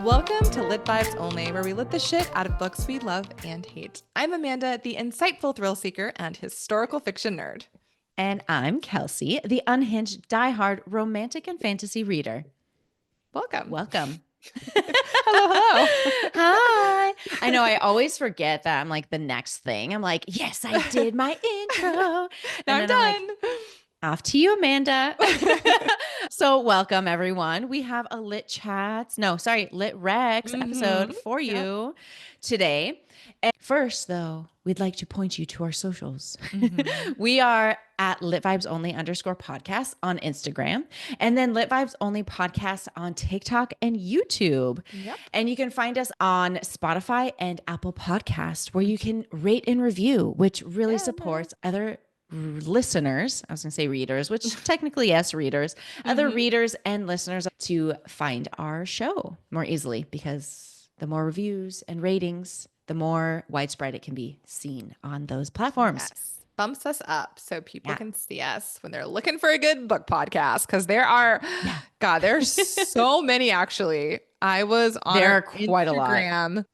Welcome to Lit Vibes Only, where we lit the shit out of books we love and hate. I'm Amanda, the insightful thrill seeker and historical fiction nerd. And I'm Kelsey, the unhinged, diehard romantic and fantasy reader. Welcome. Hello. Hi. I know I always forget that I'm like the next thing. I'm like, yes, I did my intro. Now I'm done. Off to you, Amanda. So welcome, everyone. We have a Lit Rex episode for you today. And first, though, we'd like to point you to our socials. We are at Lit Vibes Only _podcast on Instagram, and then Lit Vibes Only podcast on TikTok and YouTube. Yep. And you can find us on Spotify and Apple Podcasts, where you can rate and review, which really supports other listeners. I was gonna say readers, which technically yes, readers, other readers and listeners to find our show more easily, because the more reviews and ratings, the more widespread it can be seen on those platforms. Yes. Bumps us up so people can see us when they're looking for a good book podcast, because there are, God, there's so many actually. I was on quite Instagram a lot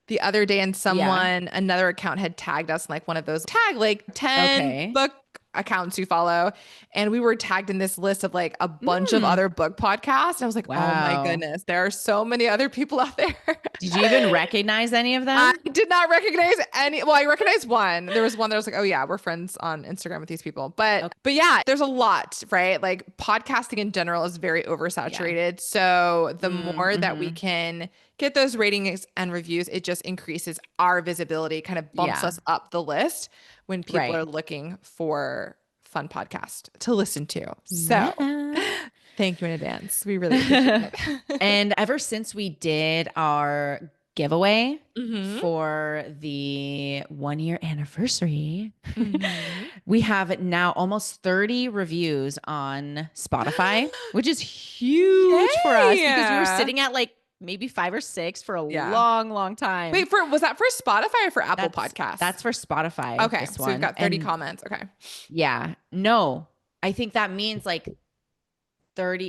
the other day, and another account had tagged us in like one of those like 10 book accounts you follow, and we were tagged in this list of like a bunch of other book podcasts. And I was like, oh my goodness, there are so many other people out there. Did you even recognize any of them? I did not recognize any. Well, I recognized one. There was one that was like, oh yeah, we're friends on Instagram with these people. But yeah, there's a lot, right? Like podcasting in general is very oversaturated. So the more that we can get those ratings and reviews, it just increases our visibility, kind of bumps us up the list when people are looking for fun podcast to listen to. So thank you in advance. We really appreciate it. And ever since we did our giveaway for the 1-year anniversary, we have now almost 30 reviews on Spotify, which is huge for us, because we were sitting at like maybe 5 or 6 for a long time. Wait, was that for Spotify or for Apple Podcasts? That's for Spotify. Okay, so we've got 30 comments. Okay. Yeah. No, I think that means like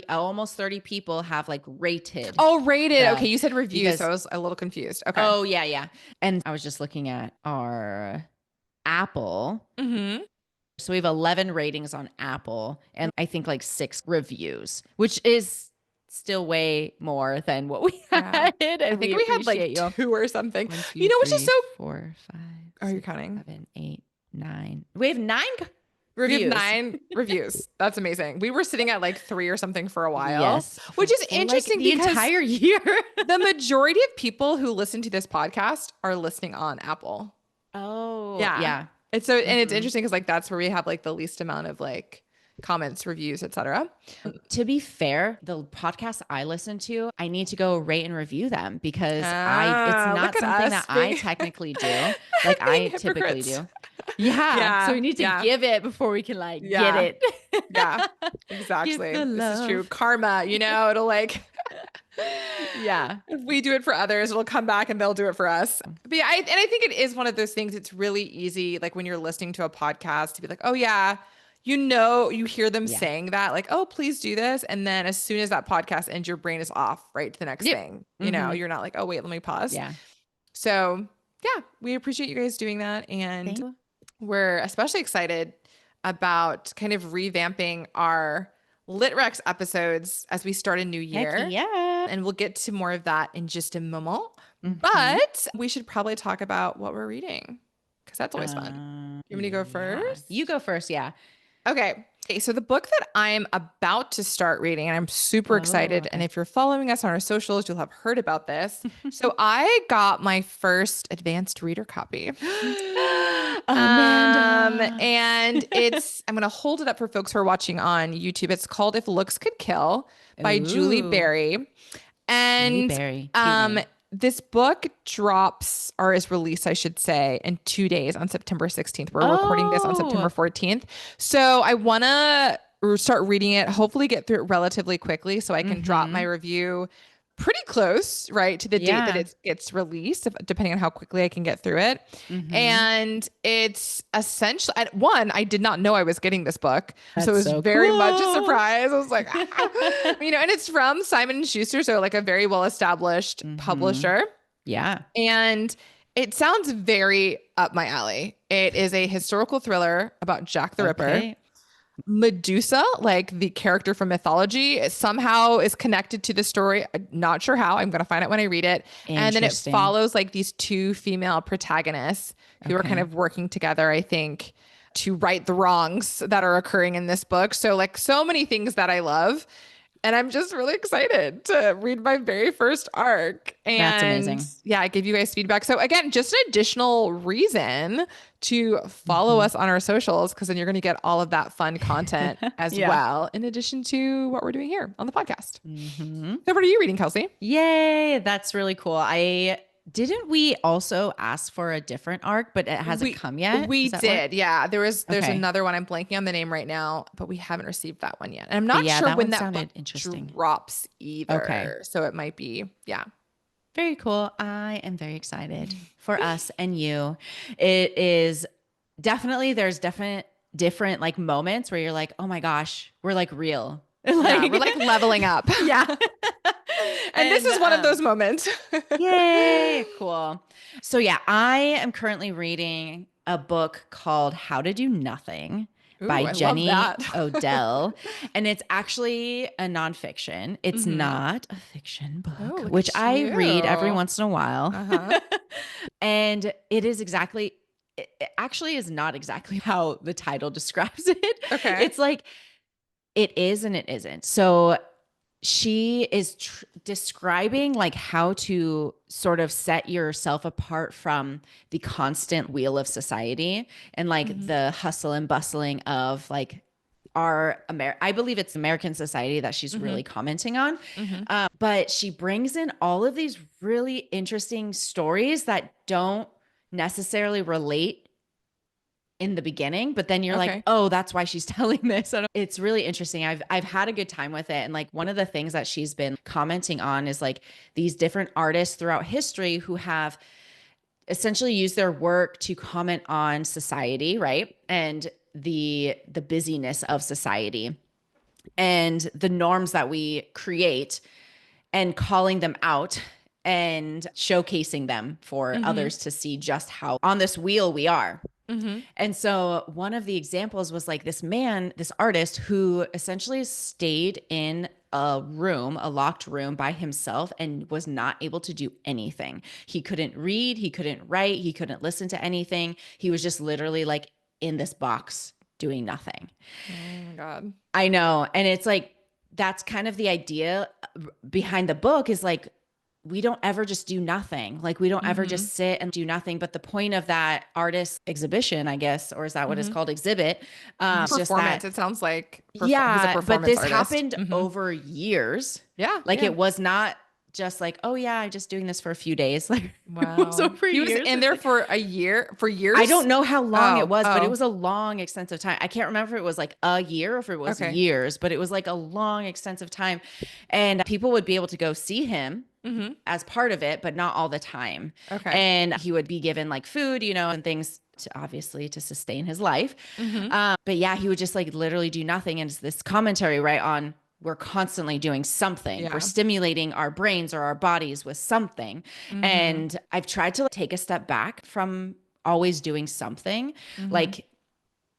almost 30 people have like rated. Oh, rated. Okay, you said reviews, so I was a little confused. Okay. Oh, yeah. And I was just looking at our Apple. So we have 11 ratings on Apple, and I think like 6 reviews, which is still way more than what we had. And I think we had like 2 or something. 1, 2, which is so 4, 5. Are you counting? 7, 8, 9. We have 9 reviews. We have 9 reviews. That's amazing. We were sitting at like 3 or something for a while. Yes. Which is interesting, like the entire year. The majority of people who listen to this podcast are listening on Apple. Oh. Yeah. It's so, and it's interesting because like that's where we have like the least amount of like comments, reviews, etc. To be fair, the podcasts I listen to, I need to go rate and review them, because it's not something that I technically do. Like I typically do. Yeah. So we need to give it before we can like get it. Yeah, exactly. This is true. Karma, it'll like, if we do it for others, it'll come back and they'll do it for us. But yeah, I think it is one of those things. It's really easy. Like when you're listening to a podcast to be like, oh yeah, you hear them saying that, like, oh, please do this. And then as soon as that podcast ends, your brain is off right to the next thing. You're not like, oh, wait, let me pause. Yeah. So yeah, we appreciate you guys doing that. And we're especially excited about kind of revamping our LitRex episodes as we start a new year. Heck yeah. And we'll get to more of that in just a moment. But we should probably talk about what we're reading, because that's always fun. You want me to go first? You go first. Yeah. Okay. So the book that I'm about to start reading, and I'm super excited. And if you're following us on our socials, you'll have heard about this. So I got my first advanced reader copy. Amanda. And I'm going to hold it up for folks who are watching on YouTube. It's called If Looks Could Kill by Julie Berry. And this book is released, I should say, in 2 days on September 16th. We're recording this on September 14th. So I want to start reading it, hopefully get through it relatively quickly so I can drop my review pretty close, right, to the date that it gets released, depending on how quickly I can get through it. And it's essentially, one, I did not know I was getting this book. So it was very much a surprise. I was like, you know, and it's from Simon and Schuster. So like a very well-established publisher. Yeah. And it sounds very up my alley. It is a historical thriller about Jack the Ripper. Medusa, like the character from mythology, it somehow is connected to the story. I'm not sure how. I'm going to find out when I read it. And then it follows like these two female protagonists who are kind of working together, I think, to right the wrongs that are occurring in this book. So like so many things that I love. And I'm just really excited to read my very first arc. And that's amazing. Yeah, I give you guys feedback. So again, just an additional reason to follow us on our socials, because then you're going to get all of that fun content as well, in addition to what we're doing here on the podcast. So what are you reading, Kelsey? Yay, that's really cool. Didn't we also ask for a different arc, but it hasn't come yet? We did. Yeah. There's another one. I'm blanking on the name right now, but we haven't received that one yet. And I'm not sure when that book drops either. Okay. So it might be, Very cool. I am very excited for us and you. It is definitely, there's different like moments where you're like, oh my gosh, we're like real. Like, we're like leveling up. And this is one of those moments. Yay. Cool. So yeah, I am currently reading a book called How to Do Nothing by Jenny Odell. And it's actually a nonfiction. It's not a fiction book, which I read every once in a while. And it actually is not exactly how the title describes it. Okay. It's like, it is and it isn't. So she is describing like how to sort of set yourself apart from the constant wheel of society and like the hustle and bustling of like I believe it's American society that she's really commenting on. But she brings in all of these really interesting stories that don't necessarily relate in the beginning, but then you're like, oh, that's why she's telling this. And it's really interesting. I've had a good time with it. And like one of the things that she's been commenting on is like these different artists throughout history who have essentially used their work to comment on society, right? And the busyness of society and the norms that we create, and calling them out and showcasing them for others to see just how on this wheel we are. And so one of the examples was like this artist who essentially stayed in a locked room by himself and was not able to do anything. He couldn't read, he couldn't write, he couldn't listen to anything. He was just literally like in this box doing nothing. Oh my God. I know. And it's like, that's kind of the idea behind the book, is like, we don't ever just do nothing. Like we don't ever just sit and do nothing. But the point of that artist exhibition, I guess, or is that what it's called? Exhibit. Performance. It sounds like. But this happened over years. Yeah. Like it was not just like, oh yeah, I'm just doing this for a few days. Like wow. It was over years. He was in there for years. I don't know how long it was, but it was a long, extensive time. I can't remember if it was like a year or if it was years, but it was like a long, extensive time. And people would be able to go see him as part of it, but not all the time. Okay. And he would be given like food, and things obviously to sustain his life. But yeah, he would just like literally do nothing. And it's this commentary, right, on we're constantly doing something. Yeah. We're stimulating our brains or our bodies with something. And I've tried to take a step back from always doing something. Like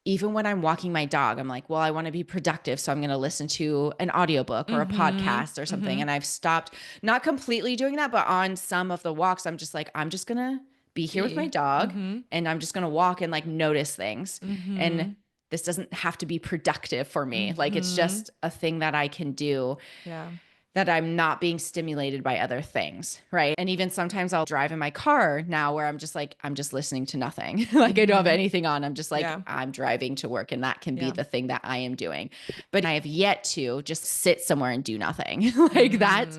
even when I'm walking my dog, I'm like, well, I want to be productive. So I'm going to listen to an audiobook or a podcast or something. And I've stopped, not completely doing that, but on some of the walks, I'm just like, I'm just going to be here with my dog and I'm just going to walk and like notice things. And this doesn't have to be productive for me. Like it's just a thing that I can do. Yeah. That I'm not being stimulated by other things. Right. And even sometimes I'll drive in my car now where I'm just like, I'm just listening to nothing. Like I don't have anything on. I'm just like, I'm driving to work, and that can be the thing that I am doing. But I have yet to just sit somewhere and do nothing. Like that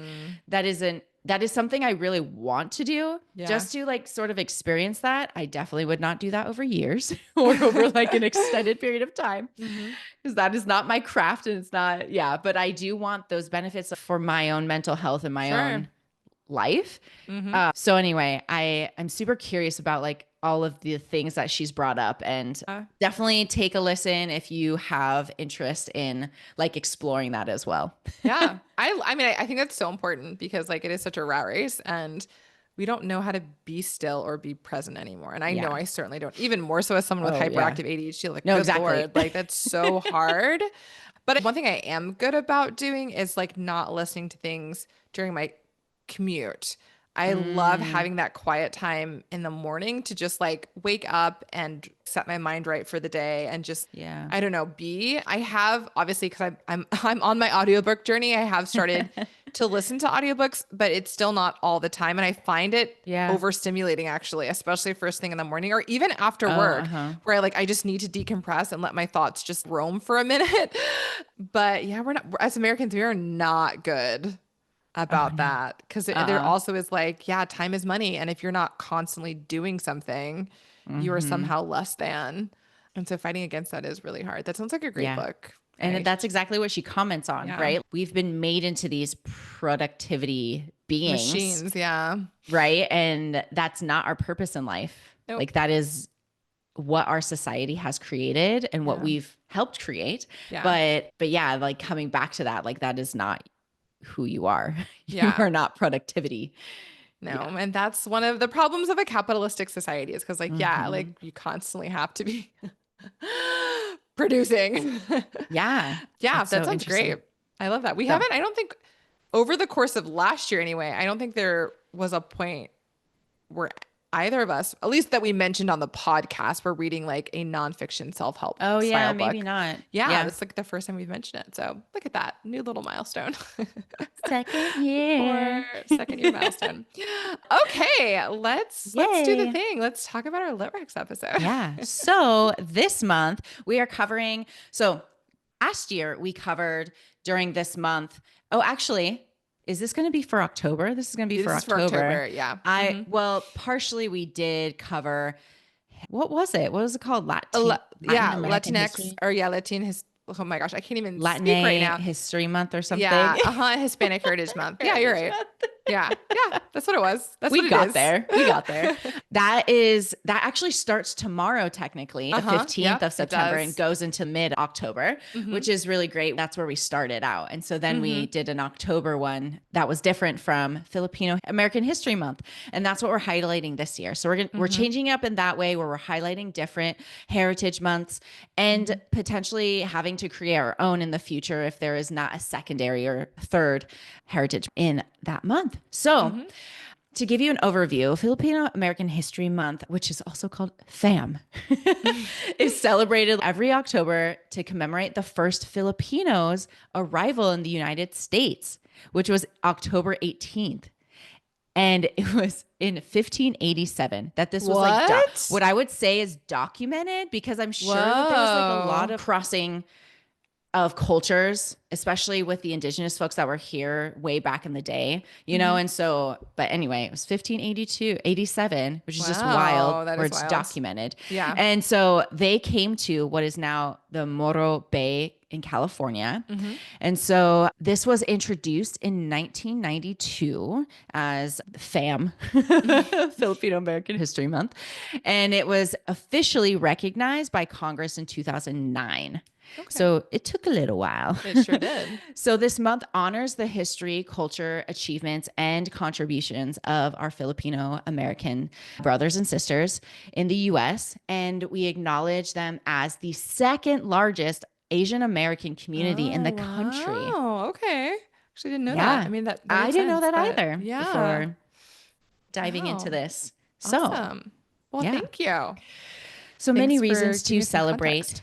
isn't that is something I really want to do, Yeah. just to like sort of experience that. I definitely would not do that over years or over like an extended period of time, because that is not my craft and it's not, yeah. But I do want those benefits for my own mental health and my own life. So anyway, I'm super curious about like all of the things that she's brought up, and definitely take a listen if you have interest in like exploring that as well. Yeah. I mean, I think that's so important because like it is such a rat race and we don't know how to be still or be present anymore. And I know I certainly don't, even more so as someone with hyperactive ADHD, like, no, good exactly. Lord, like that's so hard. But one thing I am good about doing is like not listening to things during my commute. I love having that quiet time in the morning to just like wake up and set my mind right for the day and just, I don't know, I have obviously, because I'm on my audiobook journey. I have started to listen to audiobooks, but it's still not all the time. And I find it overstimulating actually, especially first thing in the morning or even after work where I just need to decompress and let my thoughts just roam for a minute. But yeah, as Americans, we are not good about that, because there also is like, time is money, and if you're not constantly doing something, you are somehow less than, and so fighting against that is really hard. That sounds like a great book. And that's exactly what she comments on, right? We've been made into these productivity beings, machines, right? And that's not our purpose in life. Nope. Like that is what our society has created and what we've helped create. But yeah, like coming back to that, like that is not who you are. You are not productivity. No. And that's one of the problems of a capitalistic society, is because like, like you constantly have to be producing. That so sounds great. I love that. I don't think over the course of last year anyway, I don't think there was a point where either of us, at least that we mentioned on the podcast, were reading like a nonfiction self-help style book. Maybe not. That's like the first time we've mentioned it. So look at that. New little milestone. Second year milestone. Okay, let's do the thing. Let's talk about our Litrex episode. So this month we are covering, last year we covered during this month. Oh, actually, is this going to be for October? This is going to be for October. Yeah. Well, partially we did cover, what was it? What was it called? Latinx or Latin oh my gosh, I can't even Latin speak right now. History Month or something. Hispanic Heritage Month. Yeah, you're right. Yeah, that's what it was. We got there. That actually starts tomorrow, technically, the 15th of September, and goes into mid-October, which is really great. That's where we started out. And so then we did an October one that was different from Filipino American History Month. And that's what we're highlighting this year. So we're changing up in that way, where we're highlighting different heritage months and potentially having to create our own in the future if there is not a secondary or third heritage in that month. So to give you an overview, Filipino American History Month, which is also called FAM, is celebrated every October to commemorate the first Filipinos' arrival in the United States, which was October 18th. And it was in 1587 that this was like what I would say is documented, because I'm sure that there was like a lot of crossing of cultures, especially with the indigenous folks that were here way back in the day, you know? And so, but anyway, it was 87, which is just wild, where it's documented. Yeah. And so they came to what is now the Morro Bay in California. And so this was introduced in 1992 as FAM, Filipino American History Month. And it was officially recognized by Congress in 2009. Okay. So it took a little while. It sure did. So this month honors the history, culture, achievements, and contributions of our Filipino American brothers and sisters in the U.S. And we acknowledge them as the second largest Asian American community in the country. Oh, okay. Actually didn't know that. I mean, that I didn't know that either yeah. before diving into this. Awesome. Well, thank you. So many reasons to celebrate.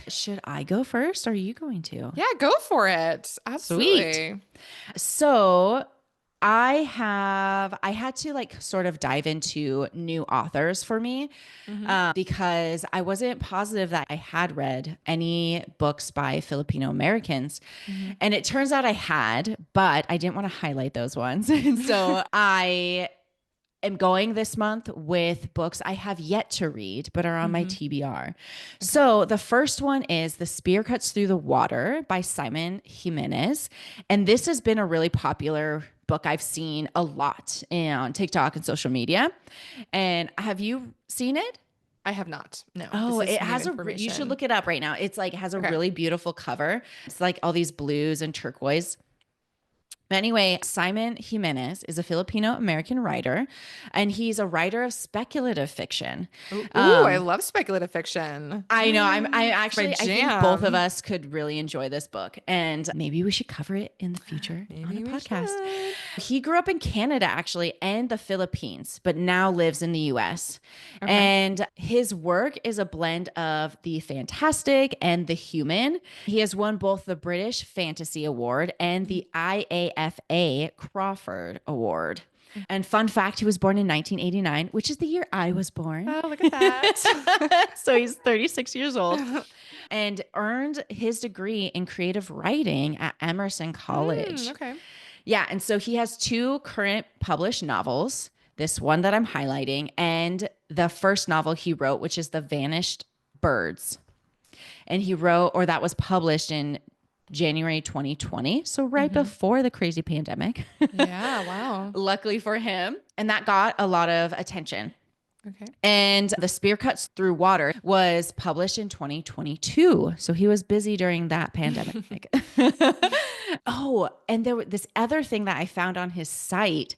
Should I go first? Or are you going to? Yeah, go for it. Absolutely. Sweet. So I had to like sort of dive into new authors for me because I wasn't positive that I had read any books by Filipino Americans. And it turns out I had, but I didn't want to highlight those ones. And so I am going this month with books I have yet to read, but are on my TBR. So the first one is The Spear Cuts Through the Water by Simon Jimenez. And this has been a really popular book I've seen a lot on TikTok and social media. And have you seen it? I have not. No. Oh, This is it new has you should look it up right now. It's like, it has a really beautiful cover. It's like all these blues and turquoise. Anyway, Simon Jimenez is a Filipino American writer, and he's a writer of speculative fiction. Ooh, I love speculative fiction. I know. I think both of jam. us could really enjoy this book, and maybe we should cover it in the future on Maybe a we podcast. should. He grew up in Canada actually and the Philippines, but now lives in the US. Okay. And his work is a blend of the fantastic and the human. He has won both the British Fantasy Award and the IAFA Crawford Award. And fun fact, he was born in 1989, which is the year I was born. Oh, look at that. So he's 36 years old and earned his degree in creative writing at Emerson College. Okay. Yeah. And so he has 2 current published novels, this one that I'm highlighting, and the first novel he wrote, which is The Vanished Birds. And he wrote, or that was published in January 2020. So right before the crazy pandemic. Yeah. Wow. Luckily for him. And that got a lot of attention. Okay. And The Spear Cuts Through Water was published in 2022. So he was busy during that pandemic. Oh, and there was this other thing that I found on his site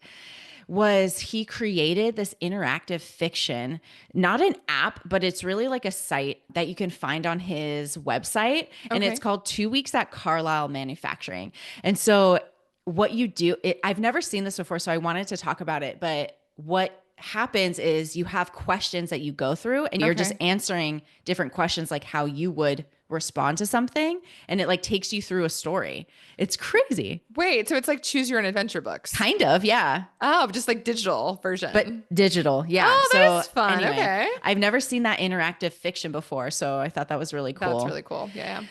was he created this interactive fiction, not an app, but it's really like a site that you can find on his website. And it's called 2 Weeks at Carlisle Manufacturing. And so what you do, I've never seen this before, so I wanted to talk about it. But what happens is you have questions that you go through and you're just answering different questions, like how you would respond to something, and it like takes you through a story. It's crazy. Wait, so it's like choose your own adventure books. Kind of, yeah. Oh, just like digital version. But digital, yeah. Oh, so that is fun. anyway, Okay. I've never seen that interactive fiction before, so I thought that was really cool. That's really cool. Yeah.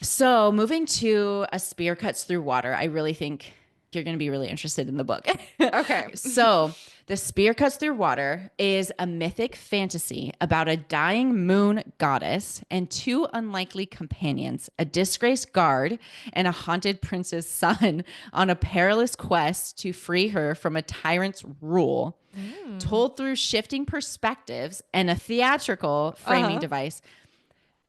So moving to A Spear Cuts Through Water, I really think you're going to be really interested in the book. Okay. So The Spear Cuts Through Water is a mythic fantasy about a dying moon goddess and 2 unlikely companions, a disgraced guard and a haunted prince's son, on a perilous quest to free her from a tyrant's rule. Told through shifting perspectives and a theatrical framing device.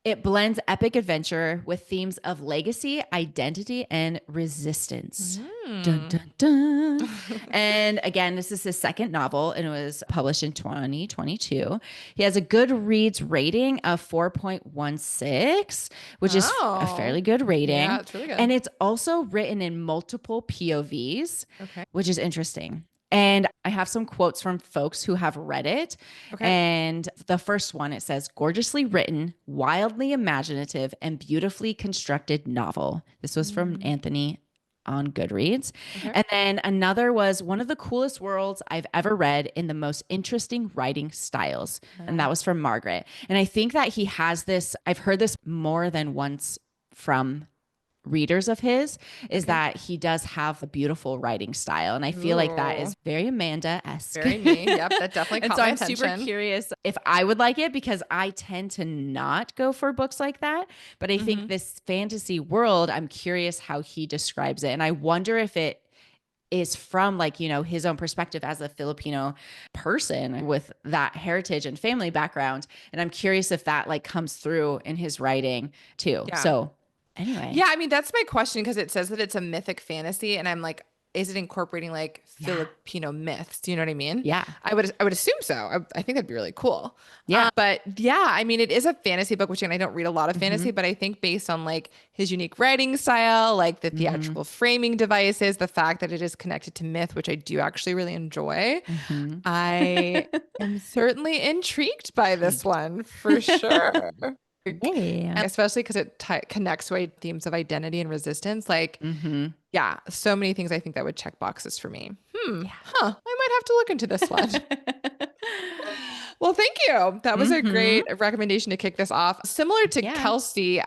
It blends epic adventure with themes of legacy, identity, and resistance. Dun, dun, dun. And again, this is his second novel, and it was published in 2022. He has a Goodreads rating of 4.16, which is a fairly good rating. Yeah, it's really good. And it's also written in multiple POVs, which is interesting. And I have some quotes from folks who have read it. And the first one, it says, gorgeously written, wildly imaginative, and beautifully constructed novel. This was from Anthony on Goodreads. And then another was one of the coolest worlds I've ever read in the most interesting writing styles. And that was from Margaret. And I think that he has this, I've heard this more than once from readers of his, is that he does have a beautiful writing style. And I feel like that is very Amanda-esque. Very me. Yep, that definitely And caught so my I'm attention. super curious if I would like it, because I tend to not go for books like that. But I think this fantasy world, I'm curious how he describes it. And I wonder if it is from like, you know, his own perspective as a Filipino person with that heritage and family background. And I'm curious if that like comes through in his writing too. Yeah. So anyway. Yeah, I mean, that's my question, because it says that it's a mythic fantasy, and I'm like, is it incorporating like Filipino myths? Do you know what I mean? Yeah. I would assume so. I think that'd be really cool. Yeah. But yeah, I mean, it is a fantasy book, which, and I don't read a lot of fantasy, but I think based on like his unique writing style, like the theatrical framing devices, the fact that it is connected to myth, which I do actually really enjoy, I am certainly intrigued by this one for sure. Yeah. And especially because it connects to themes of identity and resistance. Like, yeah, so many things I think that would check boxes for me. I might have to look into this one. Well, thank you. That was a great recommendation to kick this off. Similar to Kelsey,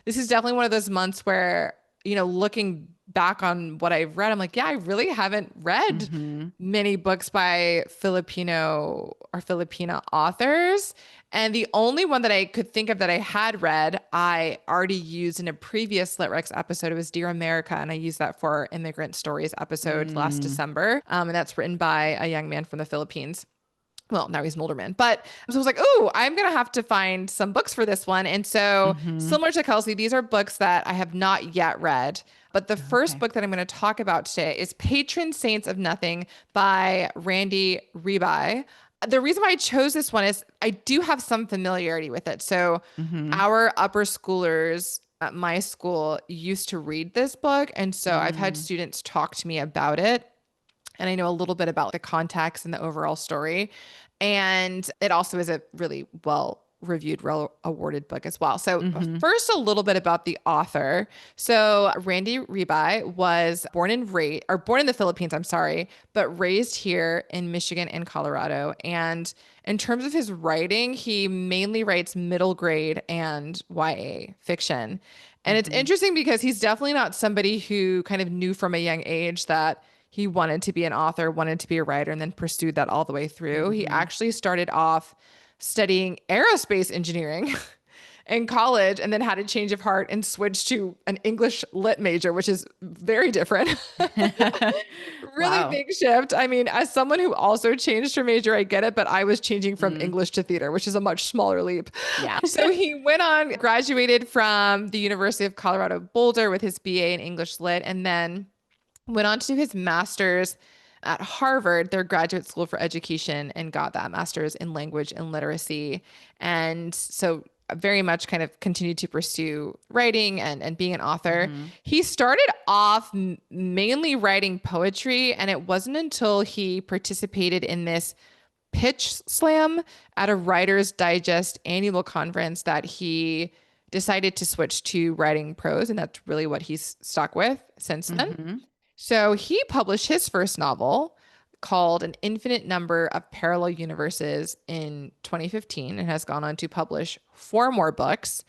this is definitely one of those months where, looking back on what I've read, I'm like, I really haven't read many books by Filipino or Filipina authors. And the only one that I could think of that I had read, I already used in a previous LitRex episode. It was Dear America. And I used that for our Immigrant Stories episode last December. And that's written by a young man from the Philippines. Well, now he's an older man, but so I was like, oh, I'm going to have to find some books for this one. And so similar to Kelsey, these are books that I have not yet read. But the first book that I'm going to talk about today is Patron Saints of Nothing by Randy Ribay. The reason why I chose this one is I do have some familiarity with it. So our upper schoolers at my school used to read this book. And so I've had students talk to me about it. And I know a little bit about the context and the overall story. And it also is a really well-reviewed, well-awarded book as well. So first, a little bit about the author. So Randy Ribay was born in the Philippines, but raised here in Michigan and Colorado. And in terms of his writing, he mainly writes middle grade and YA fiction. And it's interesting because he's definitely not somebody who kind of knew from a young age that he wanted to be an author, wanted to be a writer, and then pursued that all the way through. He actually started off studying aerospace engineering in college and then had a change of heart and switched to an English lit major, which is very different. Really big shift. I mean, as someone who also changed her major, I get it, but I was changing from English to theater, which is a much smaller leap. Yeah. So he went on, graduated from the University of Colorado Boulder with his BA in English lit, and then went on to do his master's at Harvard, their graduate school for education, and got that master's in language and literacy. And so very much kind of continued to pursue writing and being an author. He started off mainly writing poetry, and it wasn't until he participated in this pitch slam at a Writer's Digest annual conference that he decided to switch to writing prose. And that's really what he's stuck with since then. So he published his first novel called An Infinite Number of Parallel Universes in 2015 and has gone on to publish 4 more books.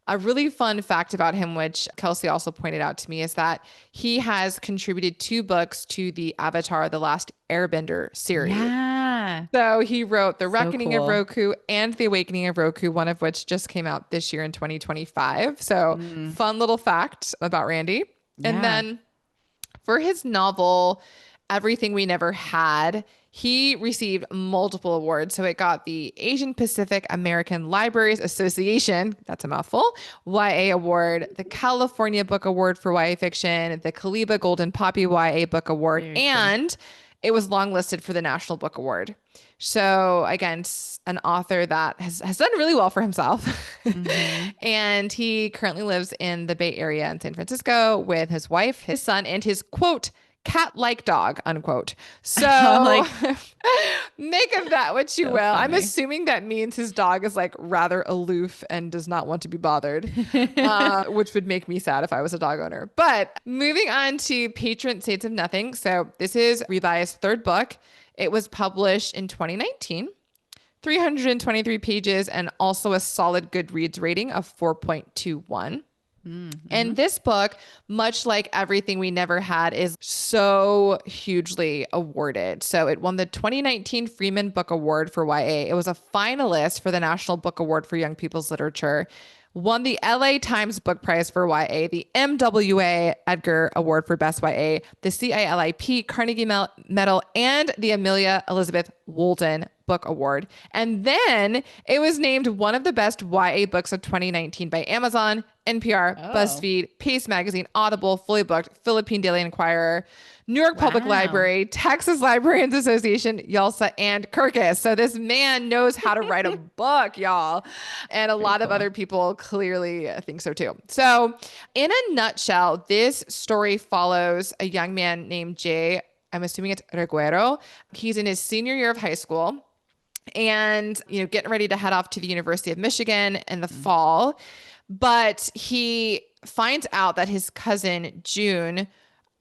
A really fun fact about him, which Kelsey also pointed out to me, is that he has contributed 2 books to the Avatar: The Last Airbender series. Yeah. So he wrote The Reckoning of Roku and The Awakening of Roku, one of which just came out this year in 2025. So fun little fact about Randy. Yeah. And then for his novel, Everything We Never Had, he received multiple awards. So it got the Asian Pacific American Libraries Association, that's a mouthful, YA Award, the California Book Award for YA Fiction, the Kaliba Golden Poppy YA Book Award, and it was longlisted for the National Book Award. So again, an author that has done really well for himself. And he currently lives in the Bay Area in San Francisco with his wife, his son, and his, quote, cat-like dog, unquote. So make of that what you will. Funny. I'm assuming that means his dog is like rather aloof and does not want to be bothered, which would make me sad if I was a dog owner. But moving on to Patron Saints of Nothing. So this is Ribay's 3rd book. It was published in 2019, 323 pages, and also a solid Goodreads rating of 4.21. And this book, much like Everything We Never Had, is so hugely awarded. So it won the 2019 Freeman Book Award for YA. It was a finalist for the National Book Award for Young People's Literature, won the LA Times Book Prize for YA, the MWA Edgar Award for Best YA, the CILIP Carnegie Medal, and the Amelia Elizabeth Walden Book Award. And then it was named one of the best YA books of 2019 by Amazon, NPR, BuzzFeed, Pace Magazine, Audible, Fully Booked, Philippine Daily Inquirer, New York Public Library, Texas Librarians Association, YALSA, and Kirkus. So this man knows how to write a book, y'all. And a lot of other people clearly think so too. So in a nutshell, this story follows a young man named Jay. I'm assuming it's Reguero. He's in his senior year of high school and, getting ready to head off to the University of Michigan in the fall. But he finds out that his cousin, June,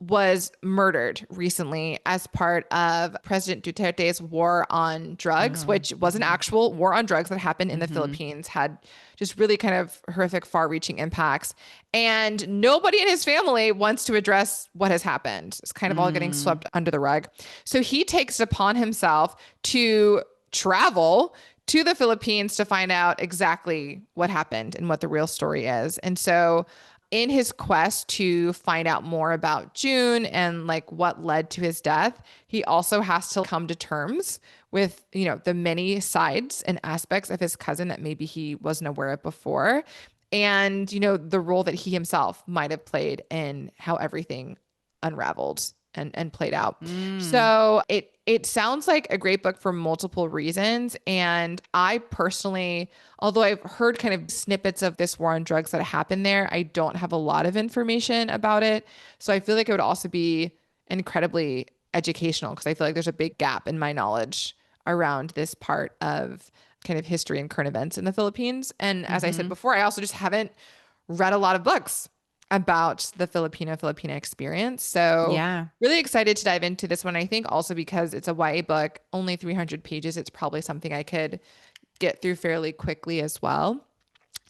was murdered recently as part of President Duterte's war on drugs, which was an actual war on drugs that happened in the Philippines, had just really kind of horrific, far-reaching impacts. And nobody in his family wants to address what has happened. It's kind of all getting swept under the rug. So he takes it upon himself to travel to the Philippines to find out exactly what happened and what the real story is. And so in his quest to find out more about June and like what led to his death, he also has to come to terms with, you know, the many sides and aspects of his cousin that maybe he wasn't aware of before. And, you know, the role that he himself might have played in how everything unraveled and played out. So it sounds like a great book for multiple reasons. And I personally, although I've heard kind of snippets of this war on drugs that happened there, I don't have a lot of information about it. So I feel like it would also be incredibly educational because I feel like there's a big gap in my knowledge around this part of kind of history and current events in the Philippines. And as I said before, I also just haven't read a lot of books about the Filipina experience. So really excited to dive into this one. I think also because it's a YA book, only 300 pages, it's probably something I could get through fairly quickly as well.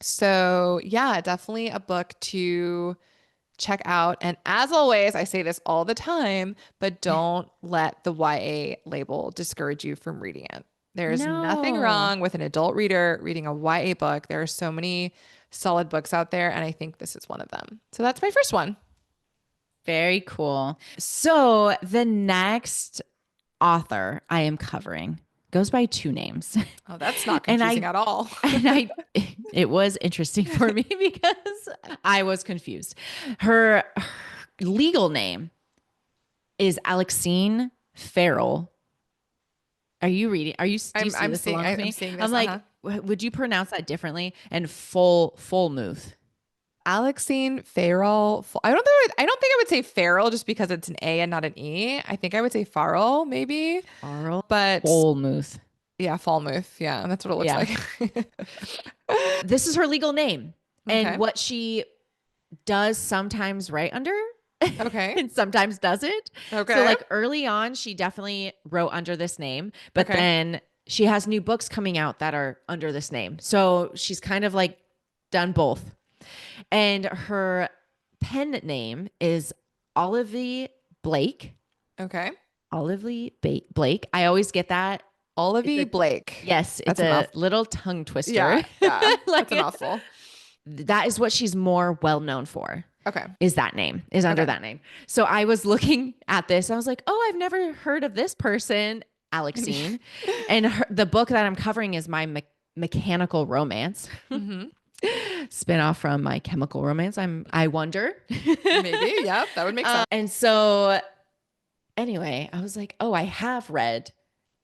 So yeah, definitely a book to check out. And as always, I say this all the time, but don't let the YA label discourage you from reading it. There's nothing wrong with an adult reader reading a YA book. There are so many solid books out there, and I think this is one of them. So that's my first one. Very cool. So the next author I am covering goes by two names. Oh, that's not confusing at all. It was interesting for me because I was confused. Her legal name is Alexine Farrell. Are you reading? Do you see this along with me? I'm seeing this. I'm like, would you pronounce that differently? And Fullmuth. Alexine Farrell. I don't think I would say Farrell just because it's an A and not an E. I think I would say Farrell maybe. Farrell. But Fullmuth. Yeah, Fullmuth. Yeah, that's what it looks like. This is her legal name. Okay. And what she does sometimes write under. Okay. And sometimes doesn't. Okay. So like early on, she definitely wrote under this name, but then she has new books coming out that are under this name. So she's kind of like done both. And her pen name is Olivie Blake. Okay. Olivie Blake. I always get that. Olivie Blake. Yes. It's a little tongue twister. Yeah. Like, that's a mouthful. That is what she's more well known for. Okay. Is under that name. So I was looking at this. I was like, oh, I've never heard of this person, Alexine. And the book that I'm covering is My Mechanical Romance. Spin-off from My Chemical Romance. I wonder. Maybe. Yeah, that would make sense. And so anyway, I was like, oh, I have read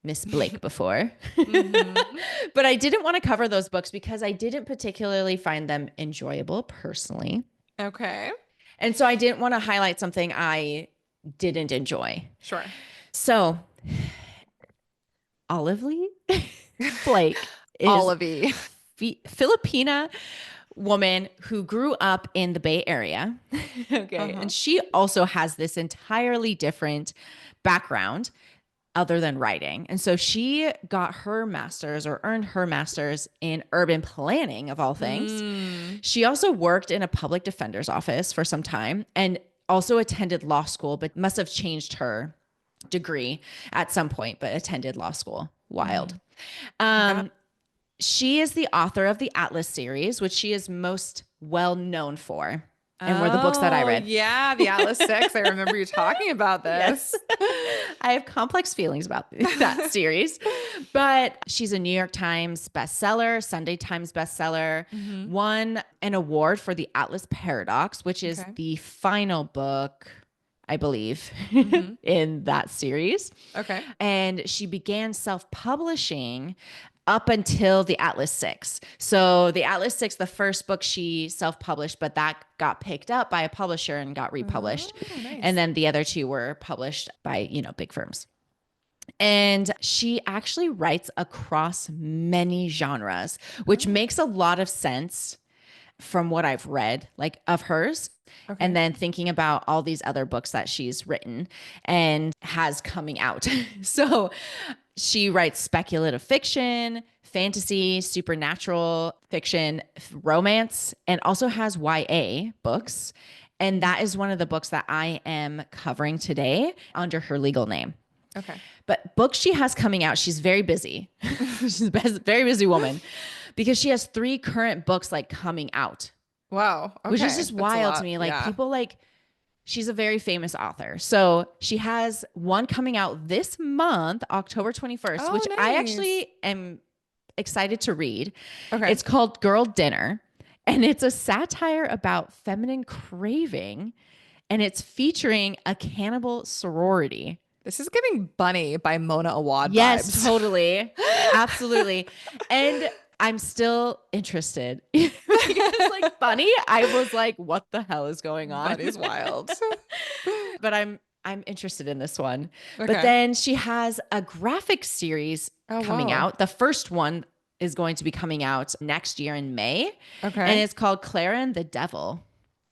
Miss Blake before. But I didn't want to cover those books because I didn't particularly find them enjoyable personally. Okay. And so I didn't want to highlight something I didn't enjoy. Sure. So Olivie Blake is Olivie. Filipina woman who grew up in the Bay Area. Okay. And she also has this entirely different background other than writing. And so she got her master's or earned her master's in urban planning of all things. She also worked in a public defender's office for some time and also attended law school, but must have changed her degree at some point, but attended law school. Wild. She is the author of the Atlas series, which she is most well known for. And were the books that I read. Yeah, the Atlas 6. I remember you talking about this. Yes. I have complex feelings about that series. But she's a New York Times bestseller, Sunday Times bestseller, won an award for the Atlas Paradox, which is the final book, I believe, in that series. Okay. And she began self-publishing up until the Atlas 6. So the Atlas 6, the first book she self-published, but that got picked up by a publisher and got republished. Oh, nice. And then the other two were published by, big firms. And she actually writes across many genres, which makes a lot of sense from what I've read, like of hers. Okay. And then thinking about all these other books that she's written and has coming out. So she writes speculative fiction, fantasy, supernatural fiction, romance, and also has YA books. And that is one of the books that I am covering today under her legal name. Okay. But books she has coming out, she's very busy. She's a very busy woman because she has 3 current books like coming out. Wow. Okay. Which is just wild to me. Like people like, she's a very famous author. So she has one coming out this month, October 21st, which I actually am excited to read. Okay. It's called Girl Dinner. And it's a satire about feminine craving. And it's featuring a cannibal sorority. This is giving Bunny by Mona Awad Yes, vibes. Totally. Absolutely. And I'm still interested. Because like Bunny, I was like, what the hell is going on? Bunny's wild. But I'm interested in this one. Okay. But then she has a graphic series coming out. The first one is going to be coming out next year in May. Okay. And it's called Clara and the Devil.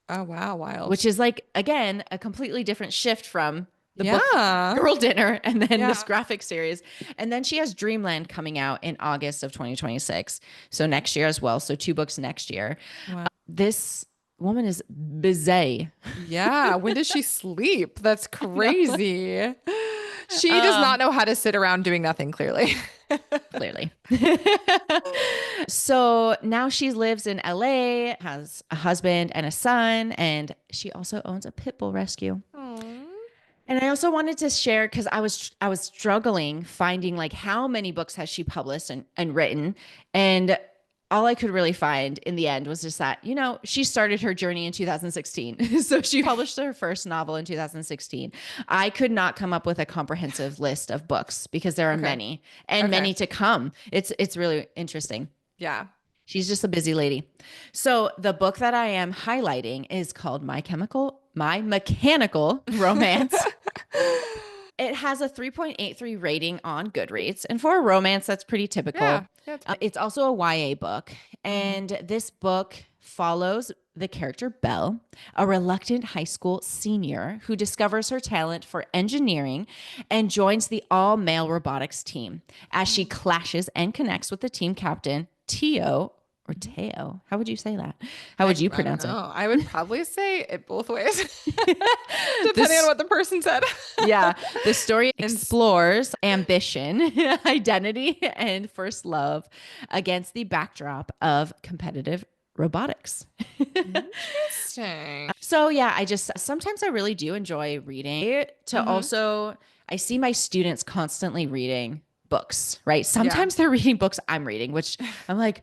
Oh, wow. Wild. Which is like, again, a completely different shift from the book Girl Dinner and then this graphic series. And then she has Dreamland coming out in August of 2026. So next year as well. So 2 books next year. Wow. This woman is busy. Yeah. When does she sleep? That's crazy. She does not know how to sit around doing nothing, clearly. Clearly. So now she lives in LA, has a husband and a son, and she also owns a pit bull rescue. Aww. And I also wanted to share, because I was struggling finding like how many books has she published and written. And all I could really find in the end was just that, you know, she started her journey in 2016. So she published her first novel in 2016. I could not come up with a comprehensive list of books because there are many and many to come. It's really interesting. Yeah. She's just a busy lady. So the book that I am highlighting is called My Mechanical Romance. It has a 3.83 rating on Goodreads. And for a romance, that's pretty typical. Yeah, it's also a YA book. And this book follows the character Belle, a reluctant high school senior who discovers her talent for engineering and joins the all-male robotics team as she clashes and connects with the team captain, Teo. Or Teo. How would you say that? How would you pronounce it? I would probably say it both ways, depending on what the person said. Yeah. The story explores ambition, identity, and first love against the backdrop of competitive robotics. Interesting. So yeah, sometimes I really do enjoy reading I see my students constantly reading books, right? Sometimes they're reading books I'm reading, which I'm like,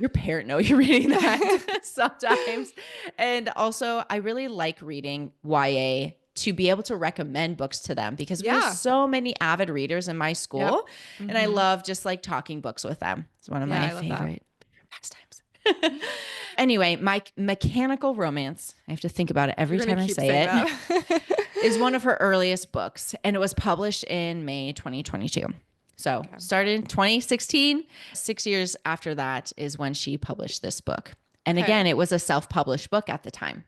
your parent know you're reading that sometimes. And also I really like reading YA to be able to recommend books to them because we have so many avid readers in my school and I love just like talking books with them. It's one of my favorite pastimes. Anyway, My Mechanical Romance, I have to think about it every time I say it, is one of her earliest books and it was published in May 2022. So started in 2016, 6 years after that is when she published this book. And again, it was a self-published book at the time.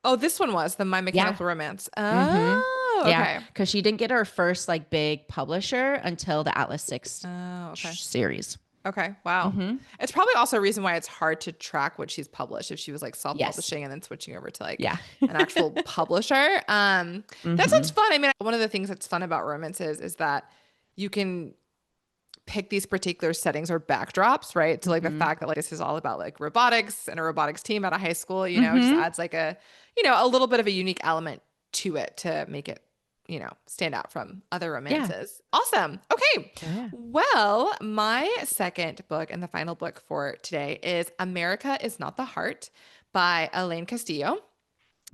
Oh, this one was the My Mechanical Romance. Oh, okay. Yeah, because she didn't get her first like big publisher until the Atlas 6 series. Okay. Wow. It's probably also a reason why it's hard to track what she's published if she was like self-publishing and then switching over to like an actual publisher. That sounds fun. I mean, one of the things that's fun about romances is that you can pick these particular settings or backdrops, right? So like the fact that like this is all about like robotics and a robotics team at a high school, you know, just adds like a little bit of a unique element to it to make it, stand out from other romances. Yeah. Awesome. Okay. Yeah. Well, my second book and the final book for today is America Is Not the Heart by Elaine Castillo.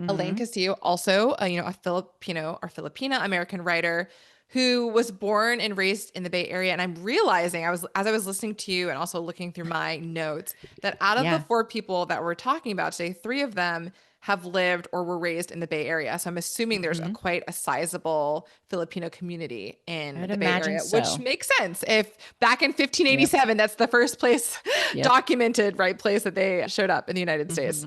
Elaine Castillo, also, a Filipino or Filipina American writer who was born and raised in the Bay Area. And I'm realizing as I was listening to you and also looking through my notes that out of the 4 people that we're talking about today, 3 of them have lived or were raised in the Bay Area. So I'm assuming there's quite a sizable Filipino community in the Bay Area, which makes sense. If back in 1587, that's the first place documented, right, place that they showed up in the United States.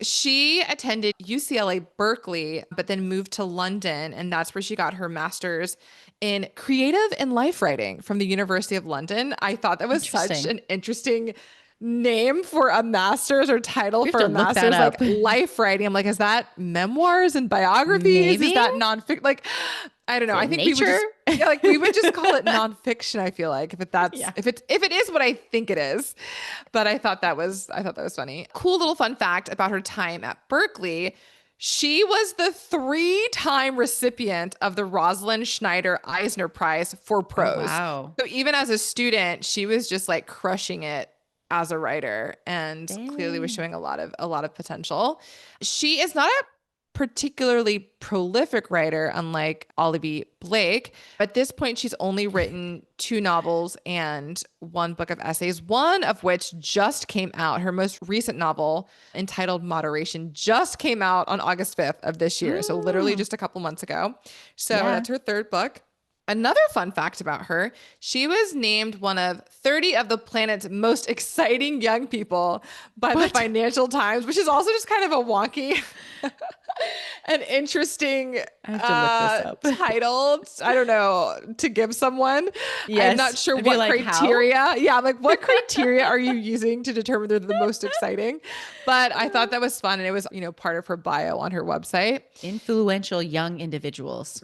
She attended UCLA Berkeley, but then moved to London, and that's where she got her master's in creative and life writing from the University of London. I thought that was such an interesting name for a master's or title for a master's, like life writing. I'm like, is that memoirs and biographies? Maybe? Is that nonfiction? Like, I don't know. I think we would just call it nonfiction. I feel like if it is what I think it is. But I thought that was funny. Cool little fun fact about her time at Berkeley. She was the 3-time recipient of the Rosalind Schneider Eisner Prize for prose. Oh, wow. So even as a student, she was just like crushing it as a writer, and clearly was showing a lot of potential. She is not a particularly prolific writer, unlike Olivie Blake. At this point, she's only written 2 novels and 1 book of essays, one of which just came out. Her most recent novel, entitled Moderation, just came out on August 5th of this year. So literally just a couple months ago. So that's her 3rd book. Another fun fact about her, she was named one of 30 of the planet's most exciting young people by the Financial Times, which is also just kind of a wonky and interesting title. I don't know, to give someone. Yes, I'm not sure what criteria. How? Yeah, I'm like, what criteria are you using to determine they're the most exciting? But I thought that was fun, and it was, part of her bio on her website. Influential young individuals.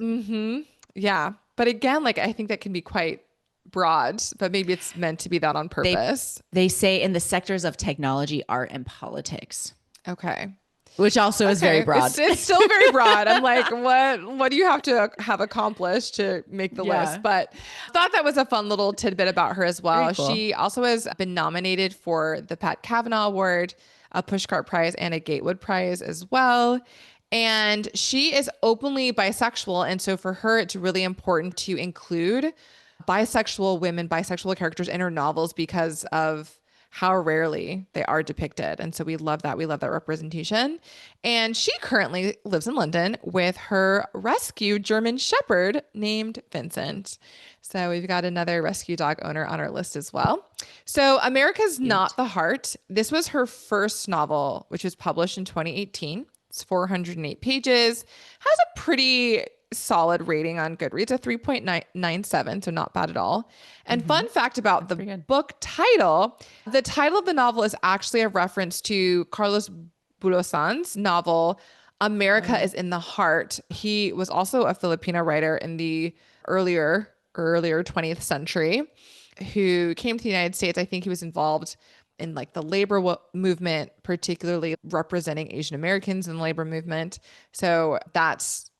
Yeah. But again, like, I think that can be quite broad, but maybe it's meant to be that on purpose. They say in the sectors of technology, art, and politics. Okay. Which also is very broad. It's still very broad. I'm like, what do you have to have accomplished to make the list? But I thought that was a fun little tidbit about her as well. Cool. She also has been nominated for the Pat Kavanaugh Award, a Pushcart Prize, and a Gatewood Prize as well. And she is openly bisexual. And so for her, it's really important to include bisexual women, bisexual characters in her novels because of how rarely they are depicted. And so we love that. We love that representation. And she currently lives in London with her rescue German Shepherd named Vincent. So we've got another rescue dog owner on our list as well. So America's Not the Heart. This was her first novel, which was published in 2018. It's 408 pages, has a pretty solid rating on Goodreads, a 3.97, so not bad at all. And fun fact about the book title, the title of the novel is actually a reference to Carlos Bulosan's novel, America is in the Heart. He was also a Filipino writer in the earlier 20th century who came to the United States. I think he was involved in like the labor movement, particularly representing Asian Americans in the labor movement. So that's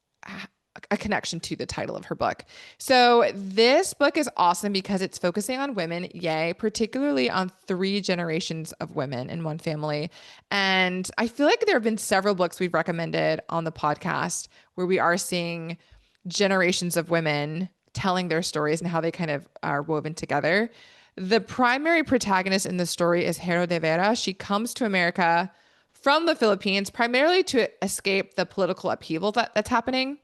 a connection to the title of her book. So this book is awesome because it's focusing on women, particularly on 3 generations of women in one family. And I feel like there have been several books we've recommended on the podcast where we are seeing generations of women telling their stories and how they kind of are woven together. The primary protagonist in the story is Hero de Vera. She comes to America from the Philippines primarily to escape the political upheaval that's happening,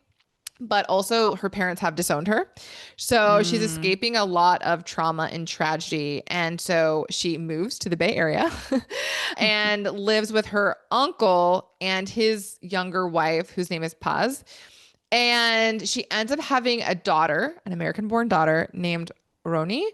but also her parents have disowned her. So she's escaping a lot of trauma and tragedy. And so she moves to the Bay Area and lives with her uncle and his younger wife, whose name is Paz. And she ends up having a daughter, an American-born daughter named Ronnie.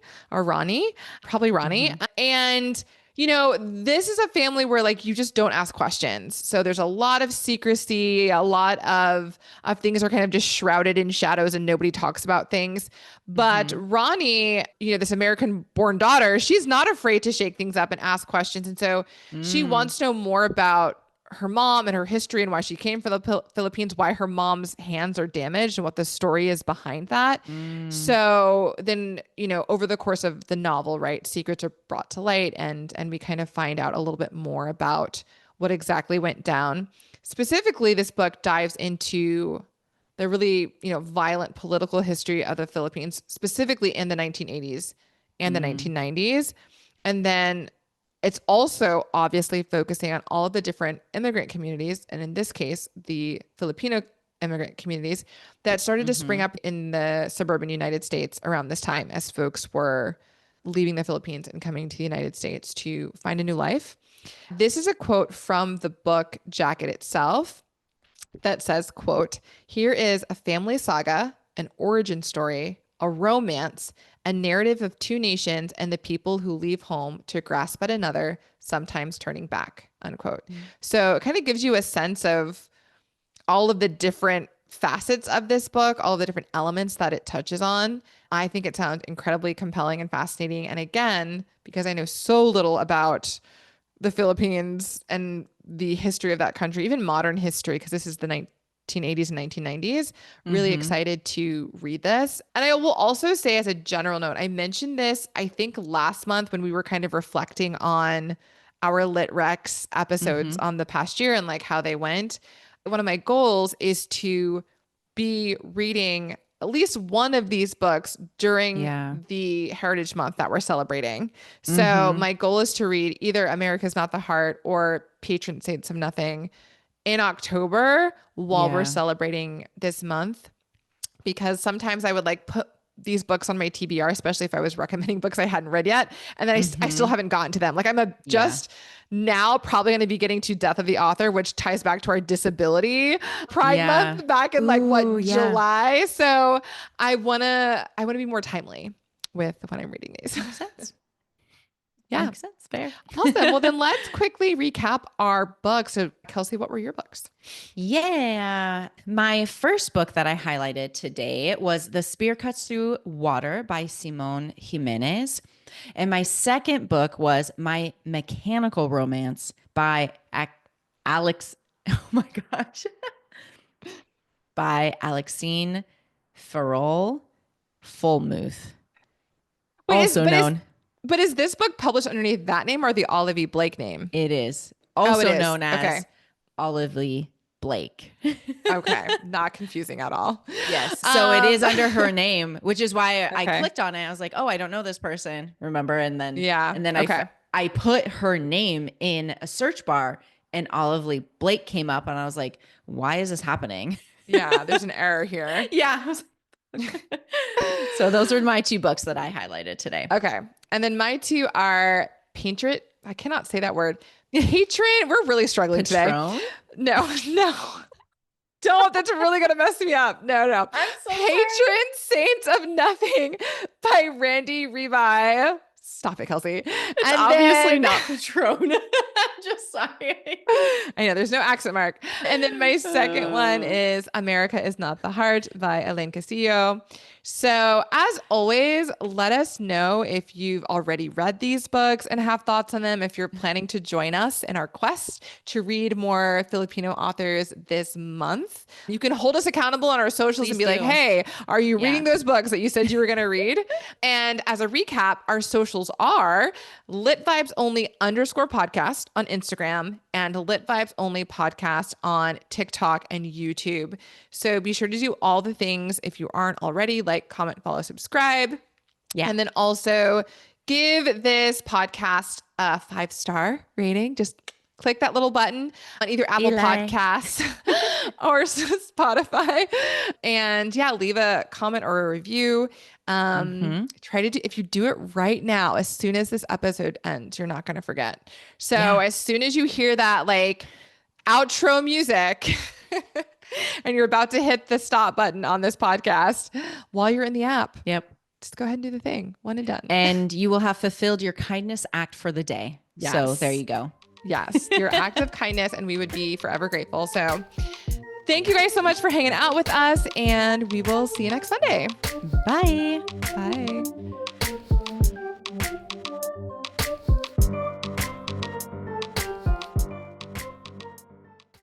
And, this is a family where like you just don't ask questions. So there's a lot of secrecy, a lot of things are kind of just shrouded in shadows and nobody talks about things. But Ronnie, this American-born daughter, she's not afraid to shake things up and ask questions. And so she wants to know more about her mom and her history and why she came from the Philippines, why her mom's hands are damaged and what the story is behind that. So then, over the course of the novel, right, secrets are brought to light and we kind of find out a little bit more about what exactly went down. Specifically, this book dives into the really, violent political history of the Philippines, specifically in the 1980s and the 1990s. And then It's also obviously focusing on all of the different immigrant communities, and in this case, the Filipino immigrant communities that started to spring up in the suburban United States around this time as folks were leaving the Philippines and coming to the United States to find a new life. This is a quote from the book jacket itself that says, quote, "Here is a family saga, an origin story, a romance, a narrative of two nations and the people who leave home to grasp at another, sometimes turning back," unquote. So it kind of gives you a sense of all of the different facets of this book, all of the different elements that it touches on. I think it sounds incredibly compelling and fascinating. And again, because I know so little about the Philippines and the history of that country, even modern history, because this is the 1980s and 1990s, really excited to read this. And I will also say, as a general note, I mentioned this, I think last month when we were kind of reflecting on our Lit Rex episodes on the past year and like how they went. One of my goals is to be reading at least one of these books during the Heritage Month that we're celebrating. So my goal is to read either America's Not the Heart or Patron Saints of Nothing in October while we're celebrating this month, because sometimes I would like put these books on my TBR, especially if I was recommending books I hadn't read yet. And then I still haven't gotten to them. Like I'm just now probably going to be getting to Death of the Author, which ties back to our disability Pride Month back in July. So I want to be more timely with when I'm reading these. Makes sense. Makes sense. Fair. Awesome. Well, then let's quickly recap our books. So Kelsey, what were your books? Yeah. My first book that I highlighted today was The Spear Cuts Through Water by Simone Jimenez. And my second book was My Mechanical Romance by Alex. Oh my gosh. by Alexine Farrell Fulmuth. Also known. But is this book published underneath that name or the Olivie Blake name? It is. Also known as Olivie Blake. Okay. Not confusing at all. Yes. So it is under her name, which is why I clicked on it. I was like, oh, I don't know this person. Remember? And then, I put her name in a search bar and Olivie Blake came up and I was like, why is this happening? Yeah. There's an error here. Yeah. So those are my two books that I highlighted today. Okay. And then my two are Patron. I cannot say that word. Patron. We're really struggling Patron? today. No. Don't. That's really going to mess me up. No. I'm so Patron Saints of Nothing by Randy Ribay. Stop it, Kelsey. It's obviously not Patron. Just sorry. I know there's no accent mark. And then my second one is America is Not the Heart by Elaine Castillo. So as always, let us know if you've already read these books and have thoughts on them. If you're planning to join us in our quest to read more Filipino authors this month, you can hold us accountable on our socials and be like, hey, are you reading those books that you said you were going to read? And as a recap, our socials are Lit Vibes Only _podcast on Instagram and Lit Vibes Only podcast on TikTok and YouTube. So be sure to do all the things if you aren't already, like comment, follow, subscribe. Yeah. And then also give this podcast a 5-star rating. Just click that little button on either Apple Podcasts or Spotify. And leave a comment or a review. Try to do, if you do it right now, as soon as this episode ends, you're not going to forget. So as soon as you hear that like outro music and you're about to hit the stop button on this podcast while you're in the app. Yep. Just go ahead and do the thing. One and done. And you will have fulfilled your kindness act for the day. Yes. So there you go. Yes. Your act of kindness, and we would be forever grateful. So thank you guys so much for hanging out with us, and we will see you next Sunday. Bye. Bye.